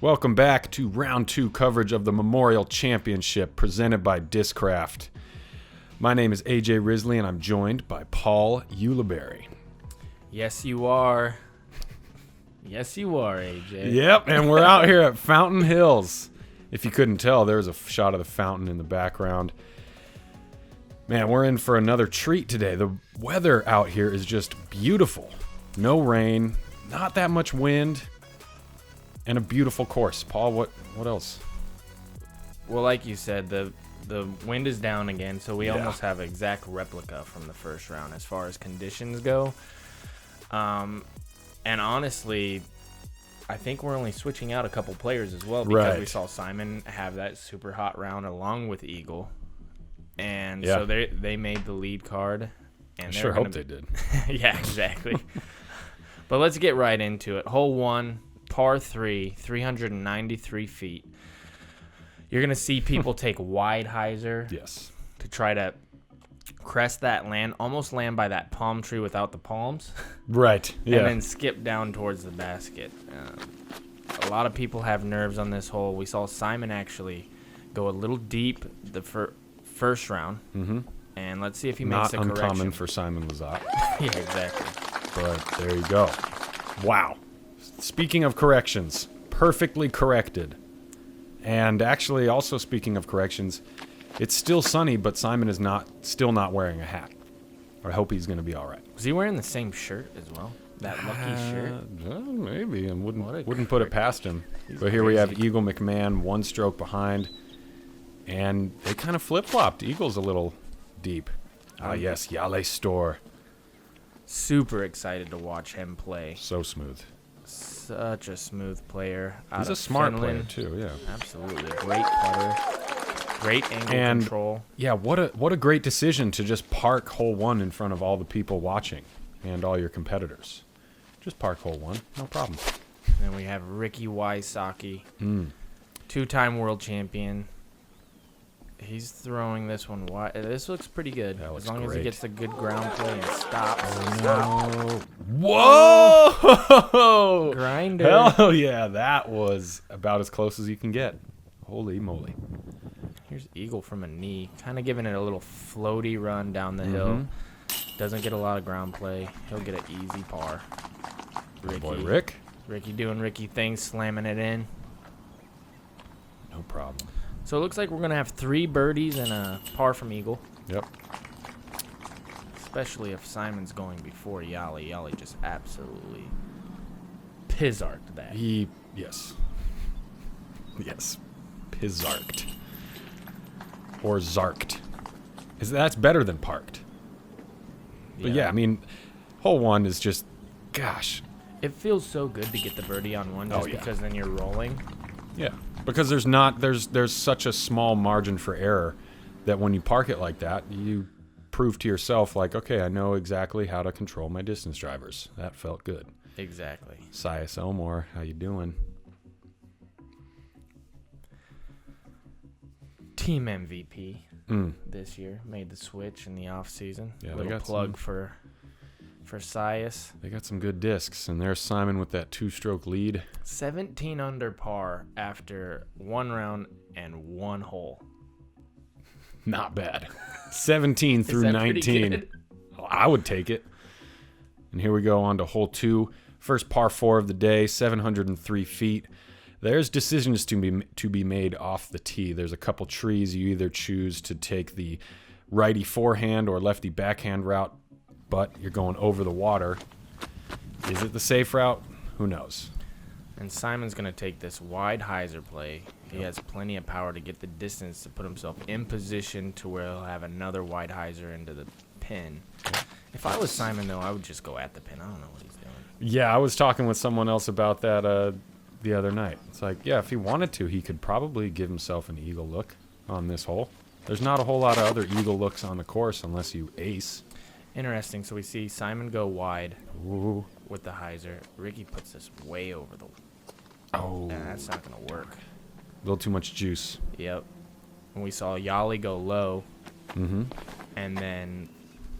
Welcome back to round 2 coverage of the Memorial Championship presented by Discraft. My name is AJ Risley and I'm joined by Paul Ulibarri. Yes, you are. Yes, you are, AJ. Yep, and we're out here at Fountain Hills. If you couldn't tell, there's a shot of the fountain in the background. Man, we're in for another treat today. The weather out here is just beautiful. No rain, not that much wind, and a beautiful course. Paul, what else? Well, like you said, the wind is down again, so we almost have an exact replica from the first round as far as conditions go. And honestly, I think we're only switching out a couple players as well because we saw Simon have that super hot round along with Eagle. And so they made the lead card. And I sure hope they did. Yeah, exactly. But let's get right into it. Hole 1, par 3, 393 feet. You're going to see people take wide hyzer to try to crest that land, almost land by that palm tree without the palms. Right, yeah. And then skip down towards the basket. A lot of people have nerves on this hole. We saw Simon actually go a little deep the first round. Mm-hmm. And let's see if he makes a correction. Not uncommon for Simon Lizotte. Yeah, exactly. But there you go. Wow. Speaking of corrections, perfectly corrected. And actually, also speaking of corrections, it's still sunny, but Simon is still not wearing a hat. I hope he's going to be all right. Was he wearing the same shirt as well? That lucky shirt? Maybe, and wouldn't put it past him. But here we have Eagle McMahon, 1 stroke behind, and they kind of flip-flopped. Eagle's a little deep. Yes, Jalle Storr. Super excited to watch him play. So smooth. Such a smooth player. He's a smart player, too, yeah. Absolutely. Great putter. Great angle control. Yeah, what a great decision to just park hole 1 in front of all the people watching and all your competitors. Just park hole 1, no problem. And then we have Ricky Wysocki, 2-time world champion. He's throwing this one wide. This looks pretty good. As long as he gets the good ground play and stops. Whoa! Grinder. Hell yeah, that was about as close as you can get. Holy moly. Here's Eagle from a knee, kind of giving it a little floaty run down the hill. Doesn't get a lot of ground play. He'll get an easy par. Ricky doing Ricky things, slamming it in. No problem. So it looks like we're going to have 3 birdies and a par from Eagle. Yep. Especially if Simon's going before Jalle. Jalle just absolutely pizzarked that. Yes, pizzarked. Or zarked. That's better than parked. But yeah, I mean, hole 1 is just, gosh. It feels so good to get the birdie on 1 just because then you're rolling. Yeah, because there's such a small margin for error that when you park it like that, you prove to yourself, like, okay, I know exactly how to control my distance drivers. That felt good. Exactly. Sias Elmore, how you doing? Team MVP this year. Made the switch in the offseason. Yeah, little plug for Sias. They got some good discs, and there's Simon with that 2-stroke lead. 17 under par after 1 round and 1 hole. Not bad. 17 through 19. I would take it. And here we go on to hole 2. First par 4 of the day, 703 feet. There's decisions to be made off the tee. There's a couple trees. You either choose to take the righty forehand or lefty backhand route, but you're going over the water. Is it the safe route? Who knows? And Simon's going to take this wide hyzer play. He has plenty of power to get the distance to put himself in position to where he'll have another wide hyzer into the pin. If I was Simon, though, I would just go at the pin. I don't know what he's doing. Yeah, I was talking with someone else about that the other night. It's like, yeah, if he wanted to, he could probably give himself an eagle look on this hole. There's not a whole lot of other eagle looks on the course unless you ace. Interesting. So we see Simon go wide with the hyzer. Ricky puts this way over the... Oh. Nah, that's not going to work. A little too much juice. Yep. And we saw Jalle go low. Mm-hmm. And then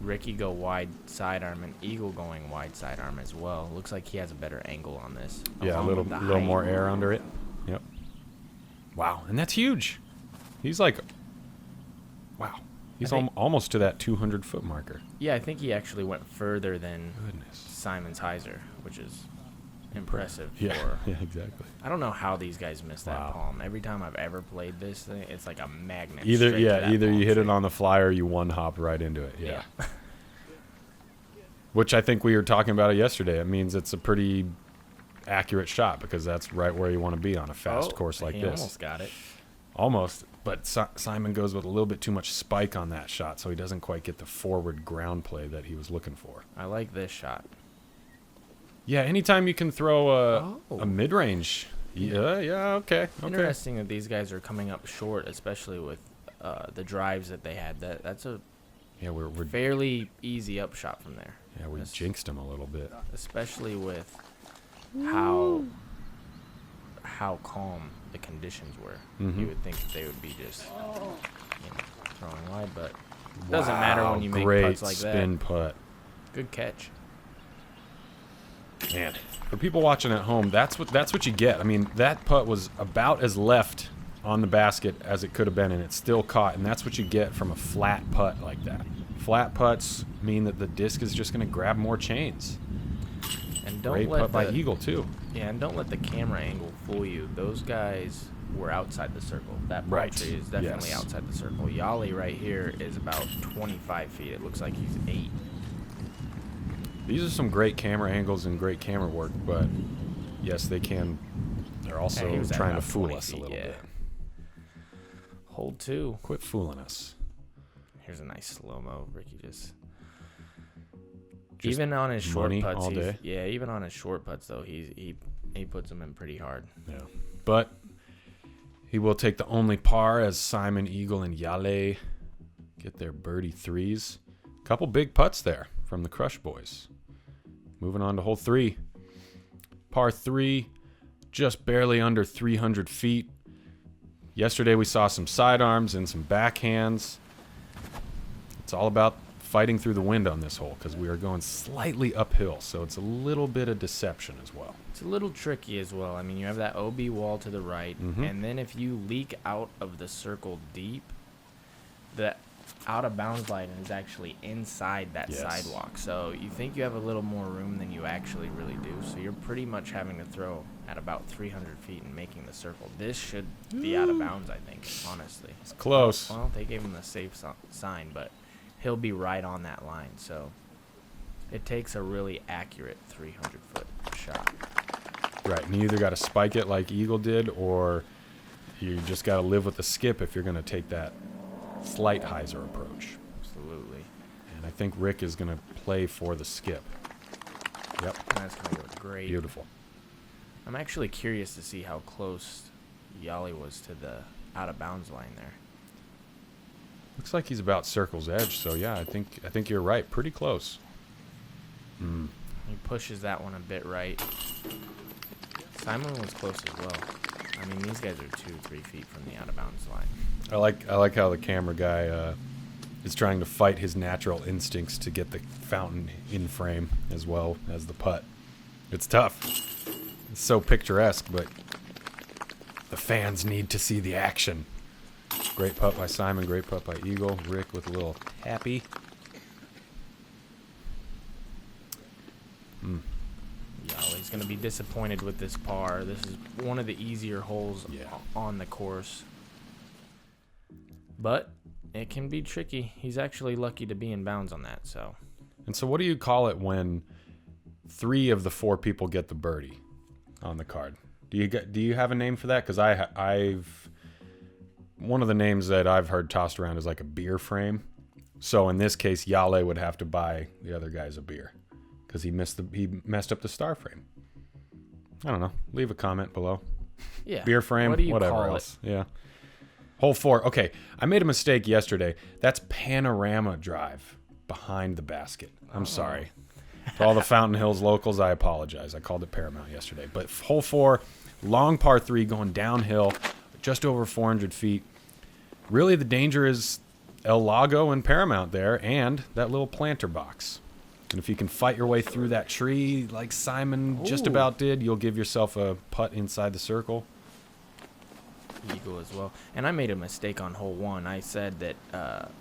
Ricky go wide sidearm and Eagle going wide sidearm as well. Looks like he has a better angle on this. Yeah, a little more air under it. Yep. Wow, and that's huge. He's like, wow. He's almost to that 200-foot marker. Yeah, I think he actually went further than Simon's hyzer, which is impressive. Yeah, exactly. I don't know how these guys miss that palm. Every time I've ever played this thing, it's like a magnet. Either you hit it on the fly or you one-hop right into it. Yeah. Which I think we were talking about it yesterday. It means it's a pretty accurate shot because that's right where you want to be on a fast course like this. Almost got it. Almost, but Simon goes with a little bit too much spike on that shot, so he doesn't quite get the forward ground play that he was looking for. I like this shot. Yeah, anytime you can throw a mid-range. Okay. Interesting that these guys are coming up short, especially with the drives that they had. That's a we're fairly easy up shot from there. Yeah, we jinxed him a little bit. Especially with how calm the conditions were. You would think that they would be just throwing wide, but it doesn't matter when you make putts like that. Great spin putt. Good catch. Man, for people watching at home, that's what you get. I mean, that putt was about as left on the basket as it could have been, and it still caught, and that's what you get from a flat putt like that. Flat putts mean that the disc is just going to grab more chains. And don't Great putt by Eagle, too. Yeah, and don't let the camera angle fool you. Those guys were outside the circle. That palm tree is definitely outside the circle. Jalle right here is about 25 feet. It looks like he's 8. These are some great camera angles and great camera work, but yes, they're also trying to fool us a little bit. Hold 2. Quit fooling us. Here's a nice slow-mo. Ricky just even on his short putts, even on his short putts though, he puts them in pretty hard. Yeah. But he will take the only par as Simon, Eagle, and Jalle get their birdie threes. Couple big putts there from the Crush boys. Moving on to hole 3. Par 3, just barely under 300 feet. Yesterday we saw some sidearms and some backhands. It's all about fighting through the wind on this hole because we are going slightly uphill, so it's a little bit of deception as well. It's a little tricky as well. I mean, you have that OB wall to the right, and then if you leak out of the circle deep, the out of bounds line is actually inside that sidewalk. So you think you have a little more room than you actually really do. So you're pretty much having to throw at about 300 feet and making the circle. This should be out of bounds, I think, honestly. It's close. Well, they gave him the safe sign, but he'll be right on that line. So it takes a really accurate 300-foot shot. Right, and you either got to spike it like Eagle did, or you just got to live with the skip if you're going to take that slight hyzer approach. Absolutely. And I think Rick is going to play for the skip. Yep. That's going to look great. Beautiful. I'm actually curious to see how close Jalle was to the out-of-bounds line there. Looks like he's about circle's edge, so yeah, I think you're right. Pretty close. He pushes that one a bit right. Simon was close as well. I mean, these guys are 2-3 feet from the out-of-bounds line. I like how the camera guy is trying to fight his natural instincts to get the fountain in frame as well as the putt. It's tough. It's so picturesque, but the fans need to see the action. Great putt by Simon, great putt by Eagle. Rick with a little tappy. Jalle's going to be disappointed with this par. This is one of the easier holes on the course. But it can be tricky. He's actually lucky to be in bounds on that. And so what do you call it when 3 of the 4 people get the birdie on the card? Do you have a name for that? Because I've one of the names that I've heard tossed around is like a beer frame. So in this case, Jalle would have to buy the other guys a beer because he messed up the star frame. I don't know. Leave a comment below. Yeah. Beer frame, whatever else. Yeah. Hole 4. Okay, I made a mistake yesterday. That's panorama drive behind the basket. I'm sorry. To all the Fountain Hills locals, I apologize. I called it Paramount yesterday. But hole 4, long par 3 going downhill, just over 400 feet. Really, the danger is El Lago and Paramount there and that little planter box. And if you can fight your way through that tree like Simon just about did, you'll give yourself a putt inside the circle. Eagle as well. And I made a mistake on hole 1. I said that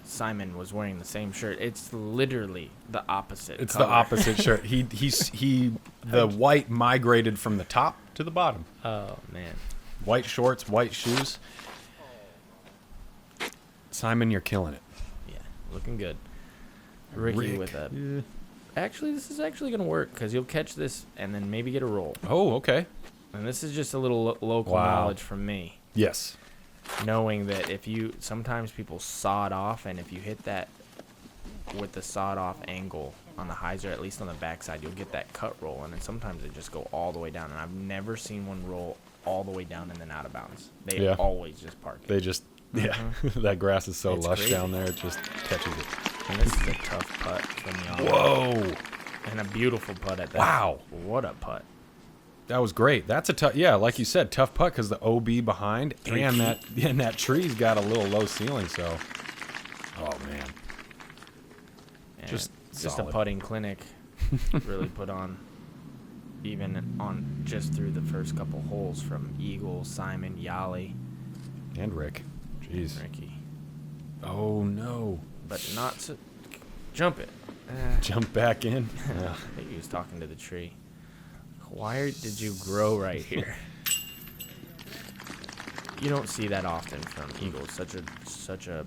Simon was wearing the same shirt. It's literally the opposite. It's color. the opposite shirt. The white migrated from the top to the bottom. Oh man. White shorts, white shoes. Simon, you're killing it. Yeah, looking good. Ricky with a. Yeah. Actually, this is actually gonna work because you'll catch this and then maybe get a roll. Oh, okay. And this is just a little local knowledge from me. Yes. Knowing that sometimes people sawed off, and if you hit that with the sawed off angle on the hyzer, at least on the backside, you'll get that cut roll, and then sometimes they just go all the way down. And I've never seen one roll all the way down and then out of bounds. They always just park it. They just, that grass is so lush down there, it just catches it. And this is a tough putt from the Whoa. And a beautiful putt at that. Wow. What a putt. That was great. That's a tough, like you said, tough putt because the OB behind and that tree's got a little low ceiling. So, oh man, and just a putting clinic. Really put on, even on just through the first couple holes from Eagle, Simon, Jalle, and Rick. Jeez, Ricky. Oh no! But not so. Jump it. Jump back in. I think he was talking to the tree. Why did you grow right here? You don't see that often from Eagle. Such a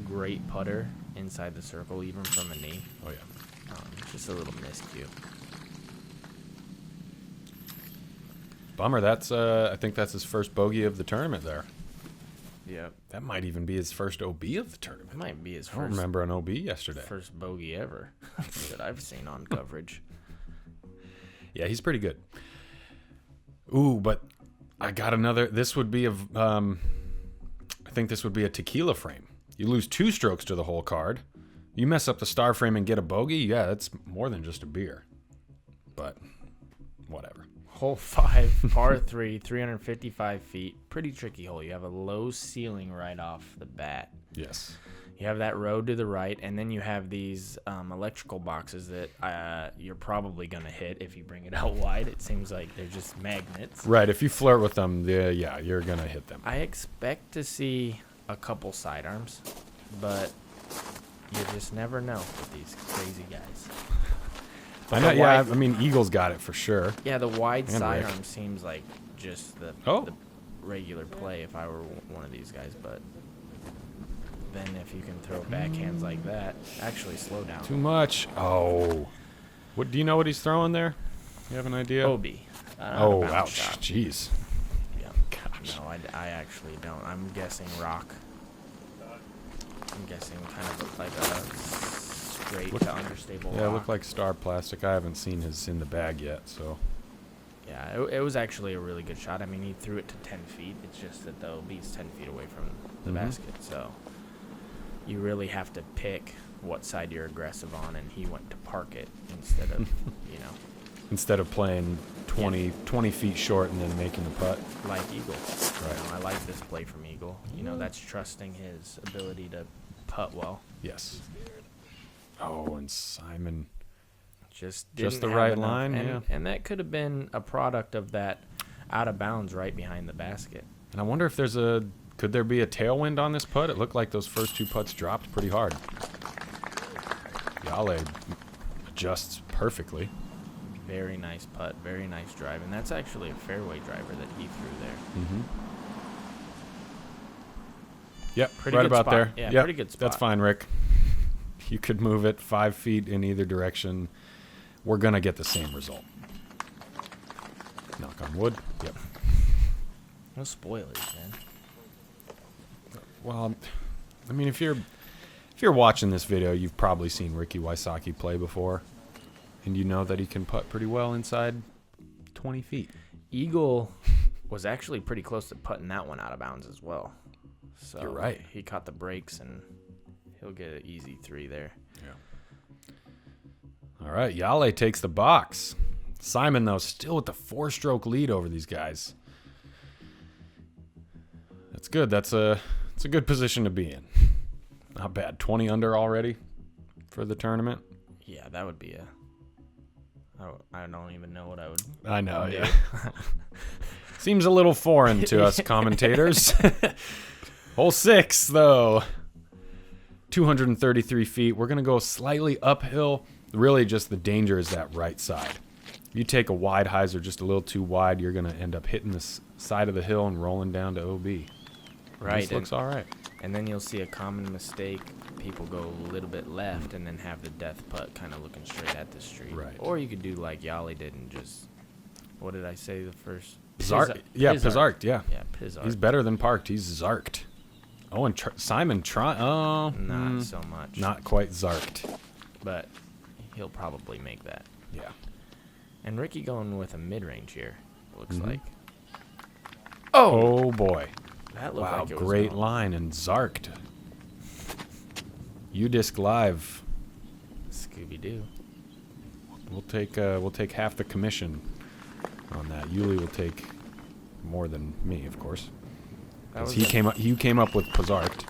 great putter inside the circle, even from a knee. Oh yeah. Just a little miscue. Bummer. That's I think that's his first bogey of the tournament there. Yep. That might even be his first OB of the tournament. It might be his first. I don't remember an OB yesterday. First bogey ever that I've seen on coverage. Yeah, he's pretty good. Ooh, but I got another. This would be I think this would be a tequila frame. You lose 2 strokes to the whole card. You mess up the star frame and get a bogey. Yeah, that's more than just a beer. But whatever. Hole 5, par 3, 355 feet. Pretty tricky hole. You have a low ceiling right off the bat. Yes. You have that road to the right, and then you have these electrical boxes that you're probably going to hit if you bring it out wide. It seems like they're just magnets. Right. If you flirt with them, you're going to hit them. I expect to see a couple sidearms, but you just never know with these crazy guys. I know, yeah, I mean, Eagle's got it for sure. Yeah, the wide sidearm seems like just the regular play if I were one of these guys, but then if you can throw backhands like that, actually slow down. Too much. Oh. What do you know what he's throwing there? You have an idea? OB. Oh, ouch. Jeez. Yeah. Gosh. No, I actually don't. I'm guessing rock. I'm guessing kind of like a straight to understable rock. Yeah, it looked like Star plastic. I haven't seen his in the bag yet, so. Yeah, it was actually a really good shot. I mean, he threw it to 10 feet. It's just that the OB's 10 feet away from the basket, so you really have to pick what side you're aggressive on, and he went to park it instead of, Instead of playing 20 feet short and then making the putt. Like Eagle. Right. I like this play from Eagle. That's trusting his ability to putt well. Yes. Oh, and Simon. Just the right line, and that could have been a product of that out of bounds right behind the basket. And I wonder if could there be a tailwind on this putt? It looked like those first 2 putts dropped pretty hard. Jalle adjusts perfectly. Very nice putt, very nice drive, and that's actually a fairway driver that he threw there. Mm-hmm. Yep, pretty right good about spot. there. Yeah, yep, pretty good spot. That's fine, Rick. You could move it 5 feet in either direction. We're going to get the same result. Knock on wood. Yep. No spoilers, man. Well, I mean, if you're watching this video, you've probably seen Ricky Wysocki play before, and you know that he can putt pretty well inside 20 feet. Eagle was actually pretty close to putting that one out of bounds as well. So you're right. He caught the brakes, and he'll get an easy 3 there. Yeah. All right, Jalle takes the box. Simon, though, still with the 4-stroke lead over these guys. That's good. It's a good position to be in. Not bad. 20 under already for the tournament. Yeah, that would be I don't even know what I would. I know, yeah. Seems a little foreign to us commentators. Hole 6, though. 233 feet. We're going to go slightly uphill. Really, just the danger is that right side. If you take a wide hyzer just a little too wide, you're going to end up hitting this side of the hill and rolling down to OB. Right. This looks all right. And then you'll see a common mistake. People go a little bit left and then have the death putt kind of looking straight at the street. Right. Or you could do like Jalle did and just, what did I say the first? Pizzarked, yeah. Yeah, Pizzarked. He's better than parked. He's zarked. Oh, and Simon Not so much. Not quite zarked. But he'll probably make that. Yeah. And Ricky going with a mid-range here, looks like. Oh, boy. That looked like it was great going. line and zarked. UDisc Live. Scooby-Doo. We'll take half the commission on that. Uli will take more than me, of course. He came up with Pizzarked.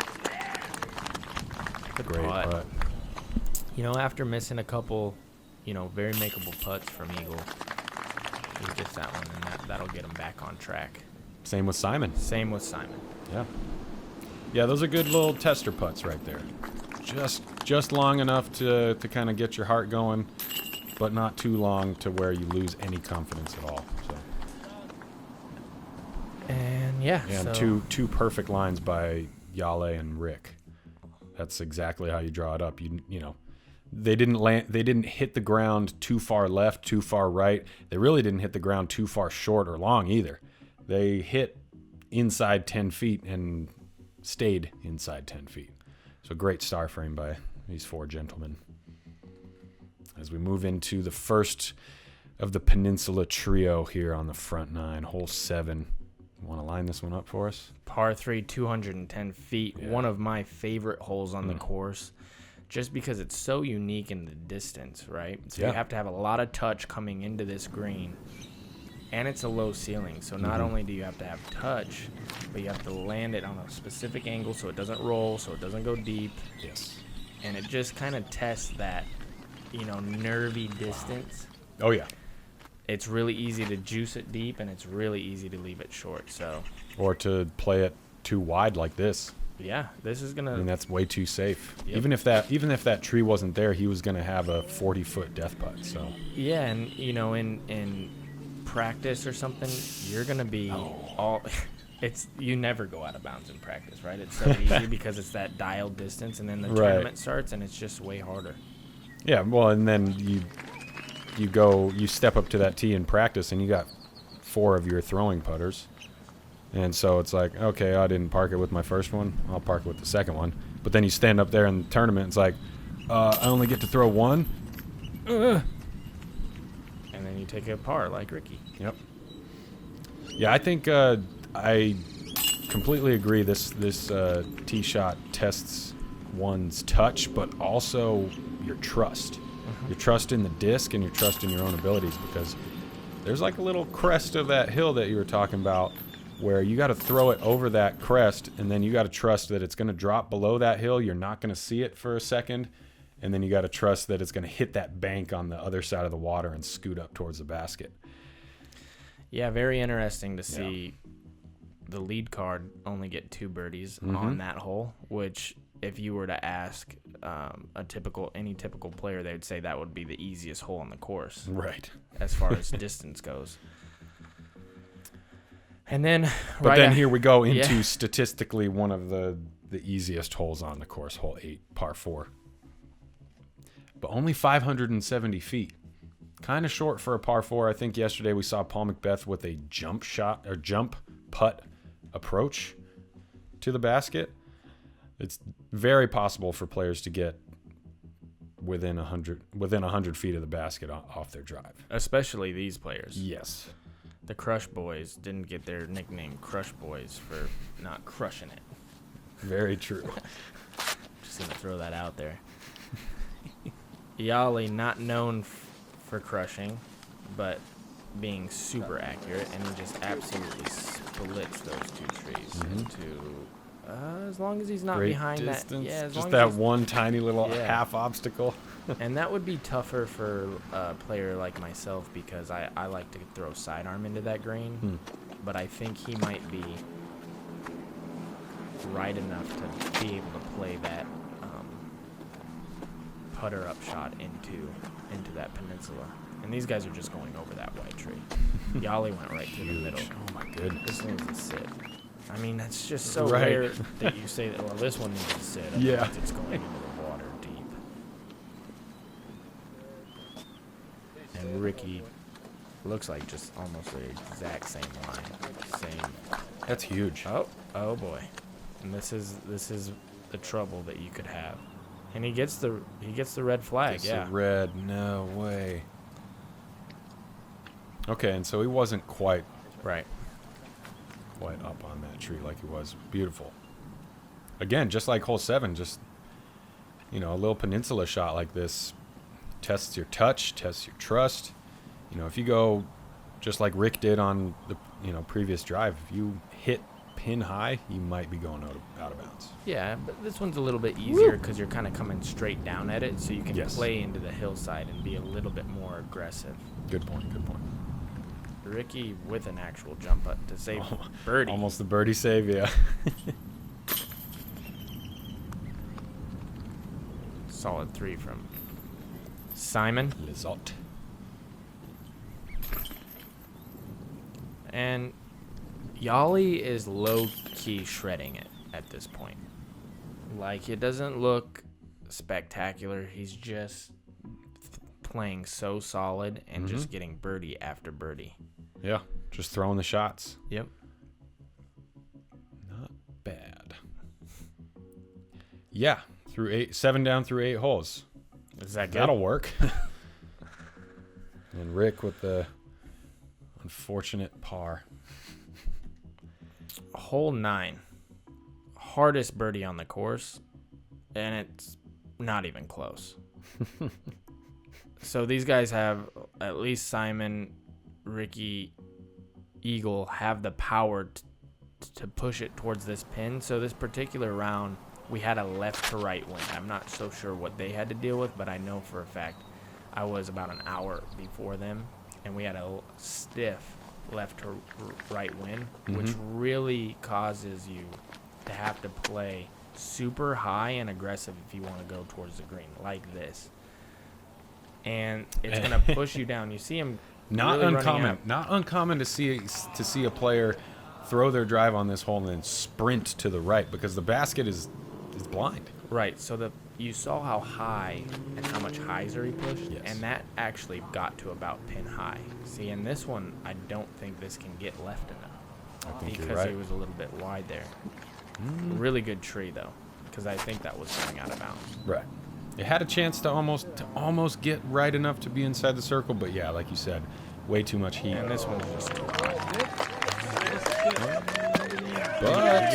Great putt. You know, after missing a couple, very makeable putts from Eagle, he gets that one, and that'll get him back on track. Same with Simon. Yeah. Yeah, those are good little tester putts right there. Just long enough to kind of get your heart going, but not too long to where you lose any confidence at all. So. And and two perfect lines by Jalle and Rick. That's exactly how you draw it up. You know, they didn't hit the ground too far left, too far right. They really didn't hit the ground too far short or long either. They hit inside 10 feet and stayed inside 10 feet. So great star frame by these four gentlemen. As we move into the first of the Peninsula Trio here on the front nine, hole 7. You want to line this one up for us? Par 3, 210 feet. Yeah. One of my favorite holes on the course, just because it's so unique in the distance, right? So you have to have a lot of touch coming into this green. And it's a low ceiling, so not only do you have to have touch, but you have to land it on a specific angle so it doesn't roll, so it doesn't go deep. Yes. And it just kind of tests that, nervy distance. Oh, yeah. It's really easy to juice it deep, and it's really easy to leave it short. Or to play it too wide like this. Yeah, this is gonna. I mean, that's way too safe. Yep. Even if that tree wasn't there, he was gonna have a 40-foot death putt. So. Yeah, and in practice or something, you're gonna be you never go out of bounds in practice, right? It's so easy because it's that dialed distance, and then the tournament starts, and it's just way harder. Yeah, well, and then you step up to that tee in practice, and you got 4 of your throwing putters, and so it's like, okay, I didn't park it with my first one, I'll park it with the second one. But then you stand up there in the tournament, it's like, I only get to throw one. And then you take a par like Ricky. Yep. Yeah, I think I completely agree. This tee shot tests one's touch, but also your trust. Your trust in the disc and your trust in your own abilities, because there's like a little crest of that hill that you were talking about where you got to throw it over that crest, and then you got to trust that it's going to drop below that hill. You're not going to see it for a second. And then you got to trust that it's going to hit that bank on the other side of the water and scoot up towards the basket. Yeah, very interesting to see the lead card only get 2 birdies on that hole, which if you were to ask any typical player, they would say that would be the easiest hole on the course. Right. As far as distance goes. And then here we go into statistically one of the easiest holes on the course, hole 8, par 4. But only 570 feet. Kind of short for a par 4. I think yesterday we saw Paul McBeth with a jump putt approach to the basket. It's very possible for players to get within 100 feet of the basket off their drive. Especially these players. Yes. The Crush Boys didn't get their nickname Crush Boys for not crushing it. Very true. Just going to throw that out there. Jalle, not known for crushing, but being super accurate, and he just absolutely splits those 2 trees into, as long as he's not great behind distance. that. Yeah, just that one tiny little half obstacle. And that would be tougher for a player like myself, because I like to throw sidearm into that green. but I think he might be right enough to be able to play that putter up shot into that peninsula. And these guys are just going over that white tree. Jalle went right through the middle. Oh my goodness. This needs to sit. I mean, that's just so rare that you say that. Well, this one needs to sit. Otherwise it's going into the water deep. And Ricky looks like just almost the exact same line. Same. That's huge. Oh boy. And this is the trouble that you could have. And he gets the red flag. Gets the red. No way. Okay, and so he wasn't quite up on that tree like he was. Beautiful. Again, just like hole 7, just a little peninsula shot like this tests your touch, tests your trust. If you go just like Rick did on the previous drive, if you hit pin high, you might be going out of bounds. Yeah, but this one's a little bit easier because you're kind of coming straight down at it, so you can play into the hillside and be a little bit more aggressive. Good point. Ricky with an actual jump up to save birdie. Almost the birdie save, yeah. Solid 3 from Simon Lizotte. And Jalle is low-key shredding it at this point. Like, it doesn't look spectacular. He's just playing so solid and just getting birdie after birdie. Yeah, just throwing the shots. Yep. Not bad. Yeah, 7 down through 8 holes. Is that good? That'll work. And Rick with the unfortunate par. Hole 9. Hardest birdie on the course, and it's not even close. So these guys have, at least Simon, Ricky, Eagle, have the power to push it towards this pin. So this particular round, we had a left to right wind. I'm not so sure what they had to deal with, but I know for a fact I was about an hour before them, and we had a stiff left to right wind, which really causes you to have to play super high and aggressive if you want to go towards the green like this. And it's going to push you down. You see him not really uncommon. Not uncommon to see a player throw their drive on this hole and then sprint to the right because the basket is blind. Right. So you saw how high and how much hyzer he pushed, and that actually got to about pin high. See, in this one, I don't think this can get left enough because he was a little bit wide there. Really good tree though, because I think that was going out of bounds. Right. It had a chance to almost get right enough to be inside the circle, but yeah, like you said, way too much heat. And this one's just too high. But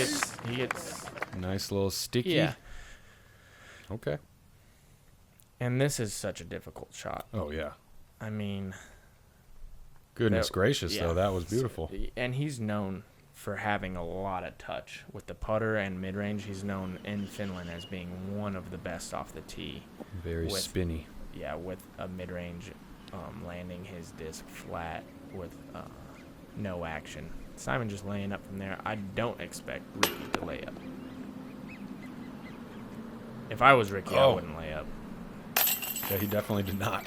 he gets nice little sticky. Yeah. Okay. And this is such a difficult shot. Oh yeah. I mean, goodness gracious, though, that was beautiful. And he's known for having a lot of touch with the putter and mid-range. He's known in Finland as being one of the best off the tee. Very spinny. Yeah, with a mid-range, landing his disc flat with no action. Simon just laying up from there. I don't expect Ricky to lay up. If I was Ricky, I wouldn't lay up. Yeah, he definitely did not.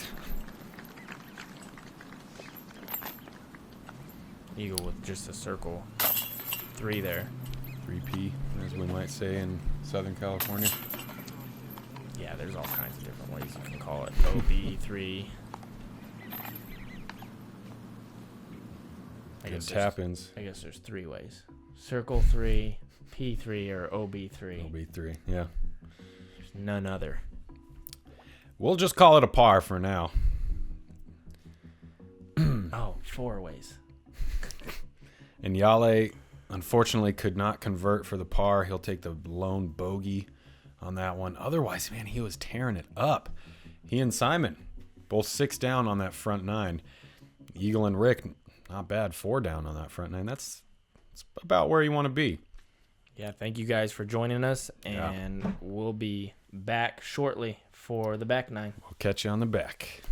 Eagle with just a circle 3 there. 3P, as we might say in Southern California. Yeah, there's all kinds of different ways you can call it. OB3. Tap-ins. I guess there's 3 ways. Circle 3, P3, or OB3. OB3, yeah. There's none other. We'll just call it a par for now. 4 ways. And Jalle, unfortunately, could not convert for the par. He'll take the lone bogey on that one. Otherwise, man, he was tearing it up. He and Simon, both 6 down on that front 9. Eagle and Rick, not bad, 4 down on that front 9. That's about where you want to be. Yeah, thank you guys for joining us, and we'll be back shortly for the back 9. We'll catch you on the back.